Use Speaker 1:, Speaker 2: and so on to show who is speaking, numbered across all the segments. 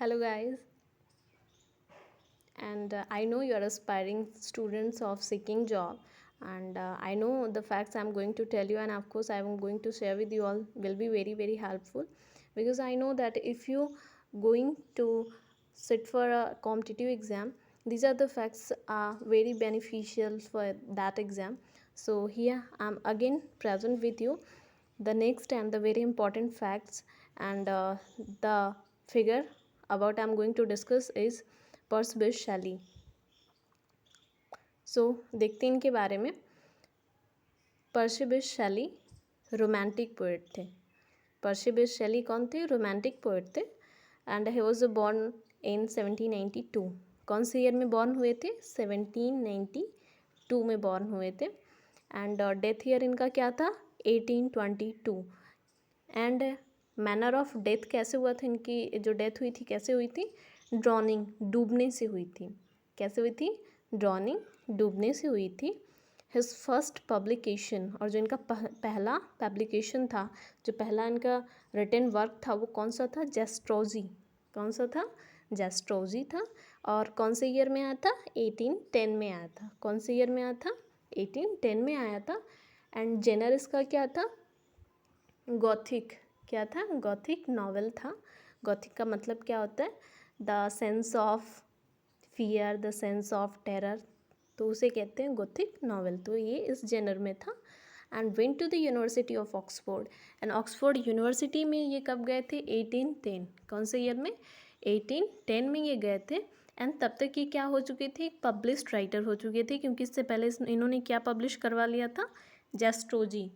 Speaker 1: Hello, guys, and I know you are aspiring students of seeking job, and I know the facts I'm going to tell you, and of course, I'm going to share with you all will be very helpful because I know that if you going to sit for a competitive exam, these are the facts are very beneficial for that exam. So here I'm again present with you the next and the very important facts, and the figure about I'm going to discuss is पर्सबिश शैली. सो देखते हैं इनके बारे में. पर्सबिश शैली romantic poet थे. पर्सबिश शैली कौन थे? रोमांटिक पोएट थे. And he was born in 1792. कौन से ईयर में बॉर्न हुए थे? 1792 में बॉर्न हुए थे. एंड डेथ ईयर इनका क्या था? 1822. एंड मैनर ऑफ डेथ कैसे हुआ था? इनकी जो डेथ हुई थी कैसे हुई थी? ड्रॉनिंग, डूबने से हुई थी. कैसे हुई थी? ड्रॉनिंग, डूबने से हुई थी. हिज फर्स्ट पब्लिकेशन, और जो इनका पहला पब्लिकेशन था, जो पहला इनका रिटन वर्क था वो कौन सा था? जेस्ट्रोजी. कौन सा था? जेस्ट्रोजी था. और कौन से ईयर में आया था? 1810 में आया था. कौन से ईयर में आया था? 1810 में आया था. एंड जेनर इसका क्या था? गॉथिक. क्या था? गॉथिक नॉवेल था. गॉथिक का मतलब क्या होता है? The sense of fear, the sense of terror, तो उसे कहते हैं गॉथिक नॉवेल. तो ये इस जेनर में था. And went to the university of Oxford. And Oxford university में ये कब गए थे? 1810. कौन से ईयर में? 1810 में ये गए थे. एंड तब तक ये क्या हो चुके थे? पब्लिश्ड राइटर हो चुके थे, क्योंकि इससे पहले इन्होंने क्या पब्लिश करवा लिया था? जेस्ट्रोजी.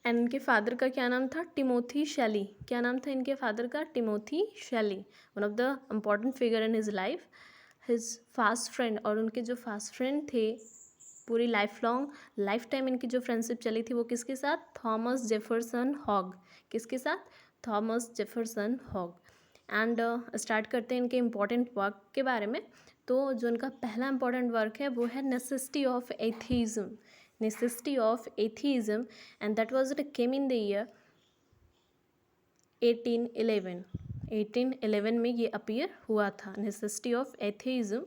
Speaker 1: एंड इनके फादर का क्या नाम था? टिमोथी शैली. क्या नाम था इनके फादर का? टिमोथी शैली. One of the important figure in his life. His fast friend, और उनके जो फास्ट फ्रेंड थे पूरी लाइफ टाइम इनकी जो फ्रेंडशिप चली थी वो किसके साथ? Thomas Jefferson Hogg. किसके साथ? Thomas Jefferson Hogg. And start करते हैं इनके इम्पॉर्टेंट वर्क के बारे में. तो जो इनका पहला इम्पॉर्टेंट वर्क है वो है necessity of atheism. necessity of atheism, and that was it came in the year 1811. 1811 में ये अपीयर हुआ था, necessity of atheism.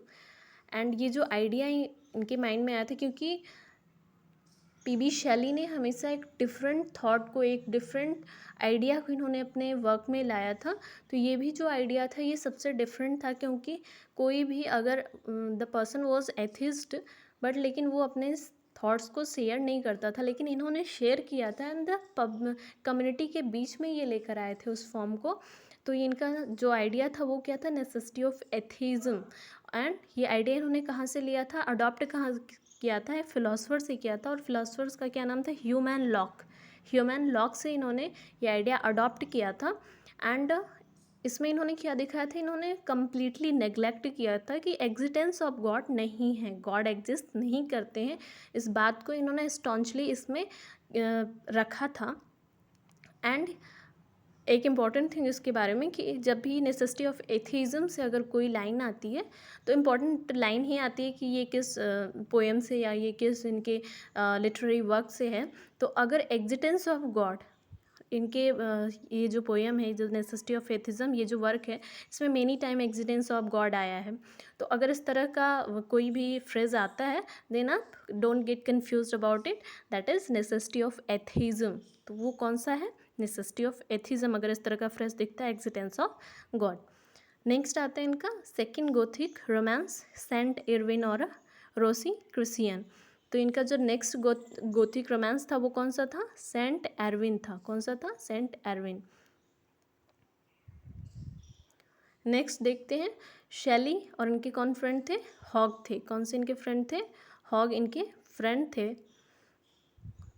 Speaker 1: एंड ये जो आइडिया इनके माइंड में आया था क्योंकि पीबी शैली ने हमेशा एक डिफरेंट थॉट को, एक डिफरेंट आइडिया को इन्होंने अपने वर्क में लाया था. तो ये भी जो आइडिया था ये सबसे डिफरेंट था, क्योंकि कोई भी अगर the person was atheist but लेकिन वो अपने थॉट्स को शेयर नहीं करता था, लेकिन इन्होंने शेयर किया था एंड द कम्युनिटी के बीच में ये लेकर आए थे उस फॉर्म को. तो ये इनका जो आइडिया था वो क्या था? Necessity of atheism. एंड ये आइडिया इन्होंने कहाँ से लिया था? अडॉप्ट कहाँ किया था? फिलोसफर से किया था. और फिलोसफर्स का क्या नाम था? Human lock. ह्यूमन लॉक से इन्होंने ये आइडिया अडॉप्ट किया था. एंड इसमें इन्होंने क्या दिखाया था? इन्होंने कम्प्लीटली नेग्लेक्ट किया था कि एग्जिस्टेंस ऑफ गॉड नहीं है, गॉड एग्जिस्ट नहीं करते हैं. इस बात को इन्होंने स्टॉन्चली इसमें रखा था. एंड एक इम्पॉर्टेंट थिंग इसके बारे में कि जब भी नेसेसिटी ऑफ एथीज़म से अगर कोई लाइन आती है तो इम्पॉर्टेंट लाइन ही आती है कि ये किस पोएम से या ये किस इनके लिटरेरी वर्क से है. तो अगर एग्जिस्टेंस ऑफ गॉड, इनके ये जो पोएम है, जो नेसेसिटी ऑफ एथिज्म, ये जो वर्क है, इसमें many time existence of God आया है. तो अगर इस तरह का कोई भी फ्रेज आता है देन आप don't get confuse about it, that is necessity of atheism. तो वो कौन सा है? Necessity of atheism. अगर इस तरह का फ्रेज दिखता है एग्जिस्टेंस ऑफ गॉड. नेक्स्ट आता है इनका second gothic romance, saint Irvyne और रोसी क्रिसियन. तो इनका जो नेक्स्ट गोथिक रोमांस था वो कौन सा था? सेंट एरविन था. कौन सा था? Saint Irwin. नेक्स्ट देखते हैं शैली और इनके कौन फ्रेंड थे? हॉग थे. कौन से इनके फ्रेंड थे? हॉग इनके फ्रेंड थे.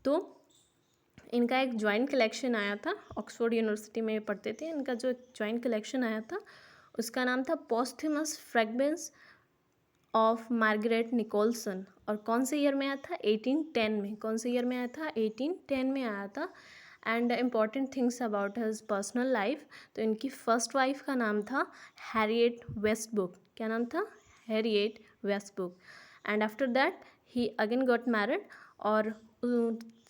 Speaker 1: तो इनका एक जॉइंट कलेक्शन आया था, ऑक्सफोर्ड यूनिवर्सिटी में पढ़ते थे. इनका जो जॉइंट कलेक्शन आया था उसका नाम था पोस्थुमस फ्रेगमेंट्स ऑफ मार्गरेट निकोलसन. और कौन से ईयर में आया था? 1810 में. कौन से ईयर में आया था? 1810 में आया था. And important things about his personal life. तो इनकी फर्स्ट वाइफ का नाम था हैरिएट वेस्टबुक. क्या नाम था? Harriet Westbrook. And after that he again got married. और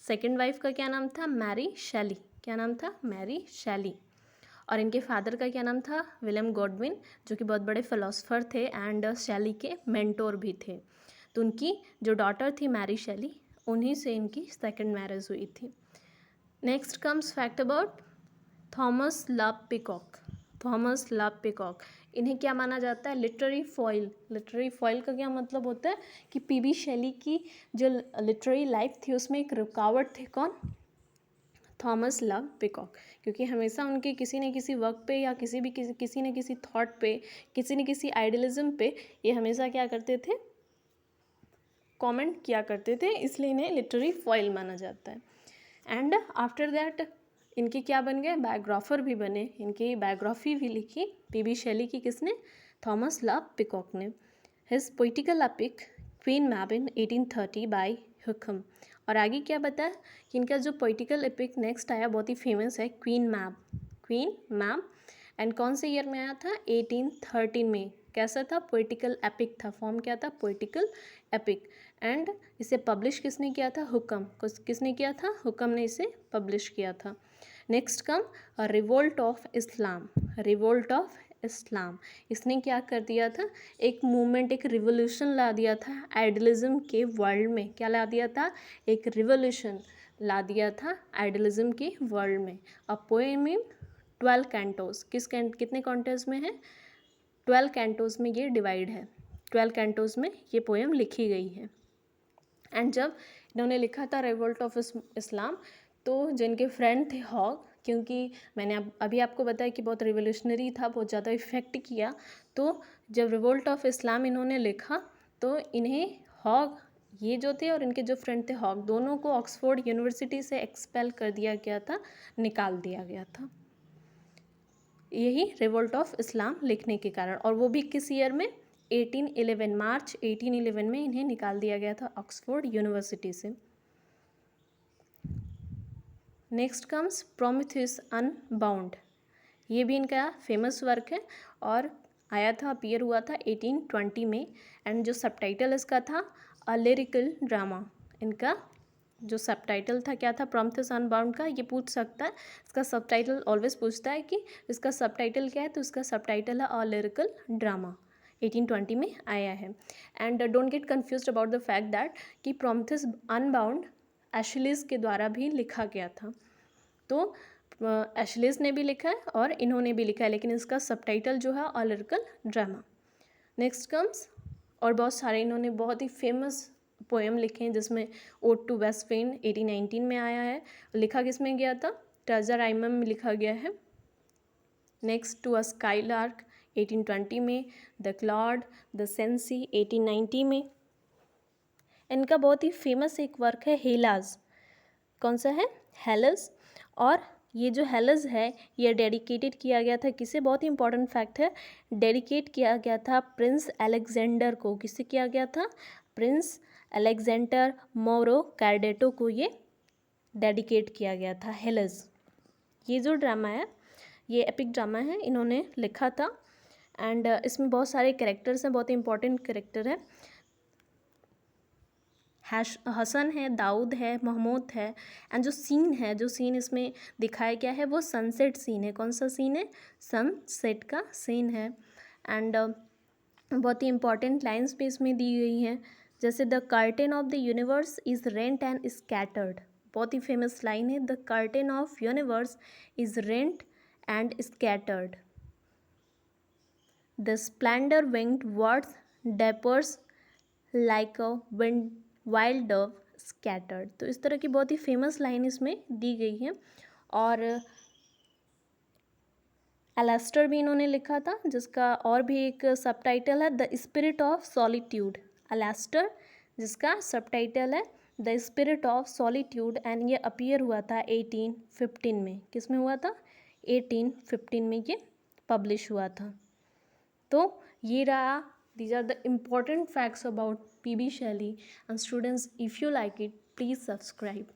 Speaker 1: सेकेंड वाइफ का क्या नाम था? मैरी शैली. क्या नाम था? मैरी शैली. और इनके फादर का क्या नाम था, विलियम गॉडविन, जो कि बहुत बड़े फिलोसोफर थे एंड शैली के मेंटोर भी थे। तो उनकी जो डॉटर थी मैरी शैली, उन्हीं से इनकी सेकंड मैरिज हुई थी। Next comes fact about Thomas love peacock. Thomas love peacock, इन्हें क्या माना जाता है, लिटरेरी फॉइल। लिटरेरी फॉइल का क्या मतलब होता है कि पीबी शैली की जो लिटरेरी लाइफ थी उसमें एक रुकावट थे, कौन, थॉमस लव पिकॉक, क्योंकि हमेशा उनके किसी न किसी वर्क पे या किसी न किसी थॉट पे, किसी न किसी आइडियलिज्म पे ये हमेशा क्या करते थे, कमेंट किया करते थे, इसलिए इन्हें लिटरेरी फॉइल माना जाता है। एंड आफ्टर दैट इनके क्या बन गए, बायोग्राफर भी बने, इनकी बायोग्राफी भी लिखी पीबी शैली की, किसने, थॉमस लव पिकॉक ने। हिज पोइटिकल एपिक क्वीन मैब इन 1830 बाय हुकम। और आगे क्या बताया कि इनका जो पोइटिकल एपिक नेक्स्ट आया बहुत ही फेमस है, क्वीन मैब। क्वीन मैब एंड कौन से ईयर में आया था, 1813 में। कैसा था, पोइटिकल एपिक था, फॉर्म क्या था, पोइटिकल एपिक। एंड इसे पब्लिश किसने किया था, हुकम। किसने किया था, हुकम ने इसे पब्लिश किया था। Next come revolt of Islam. Revolt of Islam, इसने क्या कर दिया था, एक मूवमेंट, एक रिवोल्यूशन ला दिया था आइडियलिज्म के वर्ल्ड में। क्या ला दिया था, एक रिवोल्यूशन ला दिया था आइडियलिज्म के वर्ल्ड में। अ पोएम इन 12 कैंटोस, कितने कैंटोस में है, 12 कैंटोस में ये डिवाइड है, 12 कैंटोस में ये पोएम लिखी गई है। एंड जब इन्होंने लिखा था रिवोल्ट ऑफ इस्लाम, तो जिनके फ्रेंड थे हॉग, क्योंकि मैंने अभी आपको बताया कि बहुत रिवोल्यूशनरी था, बहुत ज़्यादा इफेक्ट किया, तो जब रिवोल्ट ऑफ इस्लाम इन्होंने लिखा तो इन्हें हॉग, ये जो थे और इनके जो फ्रेंड थे हॉग, दोनों को ऑक्सफोर्ड यूनिवर्सिटी से एक्सपेल कर दिया गया था, निकाल दिया गया था, यही रिवोल्ट ऑफ इस्लाम लिखने के कारण। और वो भी किस ईयर में, 1811, मार्च 1811 में इन्हें निकाल दिया गया था ऑक्सफोर्ड यूनिवर्सिटी से। नेक्स्ट कम्स प्रोमेथियस अनबाउंड, ये भी इनका फेमस वर्क है और आया था, अपीयर हुआ था 1820 में। एंड जो सबटाइटल इसका था, अ लिरिकल ड्रामा। इनका जो सबटाइटल था क्या था, प्रोमेथियस अनबाउंड का, ये पूछ सकता है, इसका सबटाइटल ऑलवेज पूछता है कि इसका सबटाइटल क्या है, तो इसका सबटाइटल है अ लिरिकल ड्रामा, 1820 में आया है। And don't get confused about the fact that कि प्रोमेथियस अनबाउंड एशलीज के द्वारा भी लिखा गया था, तो एशलीज ने भी लिखा है और इन्होंने भी लिखा है, लेकिन इसका सबटाइटल जो है अ लिरिकल ड्रामा। नेक्स्ट कम्स, और बहुत सारे इन्होंने बहुत ही फेमस पोएम लिखे हैं, जिसमें ओड टू वेस्ट विंड 1819 में आया है, लिखा किसमें गया था, ट्रेजर आइमम में लिखा गया है। नेक्स्ट टू अ स्काईलार्क 1820 में, द क्लाउड, द सेंसी 1890 में। इनका बहुत ही फेमस एक वर्क है हेलाज, कौन सा है, हेलस। और ये जो हेलस है ये डेडिकेटेड किया गया था किसे, बहुत ही इंपॉर्टेंट फैक्ट है, डेडिकेट किया गया था प्रिंस अलेक्जेंडर को। किसे किया गया था, प्रिंस अलेक्जेंडर मोरो कार्डेटो को ये डेडिकेट किया गया था हेलस। ये जो ड्रामा है, ये एपिक ड्रामा है, इन्होंने लिखा था। एंड इसमें बहुत सारे कैरेक्टर्स हैं, बहुत ही इंपॉर्टेंट कैरेक्टर है, हसन है, दाऊद है, महमूद है। एंड जो सीन इसमें दिखाया गया है वो सनसेट सीन है। कौन सा सीन है, सनसेट का सीन है। एंड बहुत ही इंपॉर्टेंट लाइंस भी इसमें दी गई हैं, जैसे the curtain of the universe is rent and scattered, बहुत ही फेमस लाइन है, the curtain of universe is rent and scattered, the splendour winged words disperse like a wind wild dove scattered. तो इस तरह की बहुत ही फेमस लाइन इसमें दी गई है। और एलास्टर भी इन्होंने लिखा था, जिसका और भी एक सबटाइटल है द स्पिरिट ऑफ सॉलिट्यूड। एलास्टर, जिसका सबटाइटल है the spirit of solitude, and ये अपीयर हुआ था 1815 में। किस में हुआ था, 1815 में ये पब्लिश हुआ था। तो ये रहा, these are the important facts about PB Shelley, and students, if you like it, please subscribe.